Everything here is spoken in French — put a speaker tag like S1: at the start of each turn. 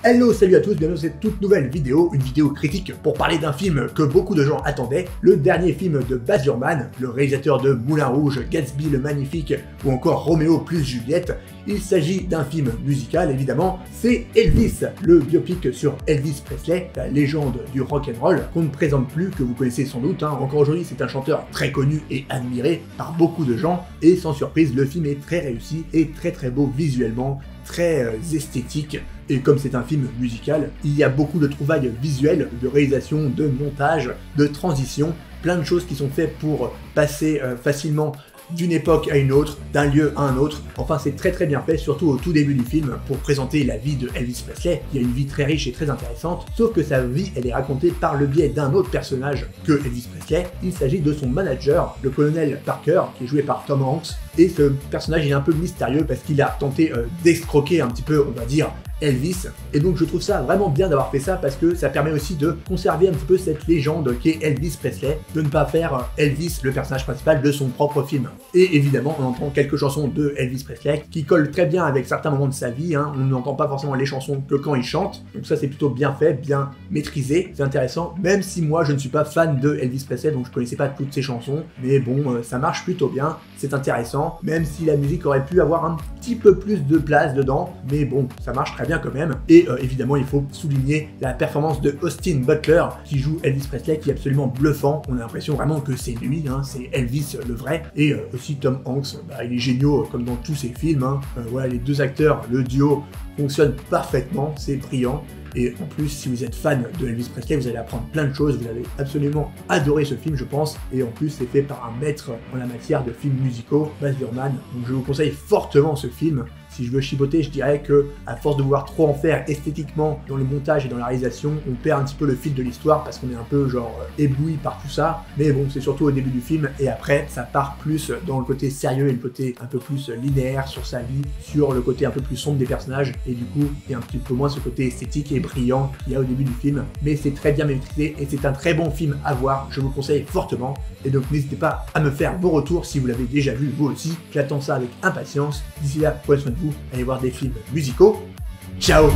S1: Hello, salut à tous, bienvenue dans cette toute nouvelle vidéo, une vidéo critique pour parler d'un film que beaucoup de gens attendaient, le dernier film de Baz Luhrmann, le réalisateur de Moulin Rouge, Gatsby le Magnifique ou encore Roméo plus Juliette. Il s'agit d'un film musical évidemment, c'est Elvis, le biopic sur Elvis Presley, la légende du rock'n'roll qu'on ne présente plus, que vous connaissez sans doute, Encore aujourd'hui c'est un chanteur très connu et admiré par beaucoup de gens, et sans surprise le film est très réussi et très beau visuellement, très esthétique. Et comme c'est un film musical, il y a beaucoup de trouvailles visuelles, de réalisation, de montage, de transition, plein de choses qui sont faites pour passer facilement d'une époque à une autre, d'un lieu à un autre. Enfin, c'est très bien fait, surtout au tout début du film, pour présenter la vie de Elvis Presley. Il y a une vie très riche et très intéressante, sauf que sa vie, elle est racontée par le biais d'un autre personnage que Elvis Presley. Il s'agit de son manager, le colonel Parker, qui est joué par Tom Hanks. Et ce personnage, il est un peu mystérieux parce qu'il a tenté d'escroquer un petit peu, on va dire, Elvis, et donc je trouve ça vraiment bien d'avoir fait ça parce que ça permet aussi de conserver un petit peu cette légende qu'est Elvis Presley, de ne pas faire Elvis le personnage principal de son propre film. Et évidemment on entend quelques chansons de Elvis Presley qui collent très bien avec certains moments de sa vie, on n'entend pas forcément les chansons que quand il chante, donc ça c'est plutôt bien fait, bien maîtrisé, c'est intéressant, même si moi je ne suis pas fan de Elvis Presley donc je connaissais pas toutes ses chansons, mais bon ça marche plutôt bien, c'est intéressant, même si la musique aurait pu avoir un petit peu plus de place dedans, mais bon ça marche très bien quand même. Et évidemment il faut souligner la performance de Austin Butler qui joue Elvis Presley, qui est absolument bluffant, on a l'impression vraiment que c'est lui, c'est Elvis le vrai, et aussi Tom Hanks, il est génial comme dans tous ses films, voilà, les deux acteurs, le duo fonctionne parfaitement, c'est brillant. Et en plus, si vous êtes fan de Elvis Presley, vous allez apprendre plein de choses, vous allez absolument adorer ce film, je pense. Et en plus, c'est fait par un maître en la matière de films musicaux, Baz Luhrmann. Donc je vous conseille fortement ce film. Si je veux chipoter, je dirais que à force de vouloir trop en faire esthétiquement dans le montage et dans la réalisation, on perd un petit peu le fil de l'histoire parce qu'on est un peu genre ébloui par tout ça. Mais bon, c'est surtout au début du film et après, ça part plus dans le côté sérieux et le côté un peu plus linéaire sur sa vie, sur le côté un peu plus sombre des personnages. Et du coup, il y a un petit peu moins ce côté esthétique et brillant qu'il y a au début du film. Mais c'est très bien maîtrisé et c'est un très bon film à voir. Je vous le conseille fortement. Et donc n'hésitez pas à me faire vos retours si vous l'avez déjà vu vous aussi. J'attends ça avec impatience. D'ici là, prenez soin de vous, allez voir des films musicaux. Ciao!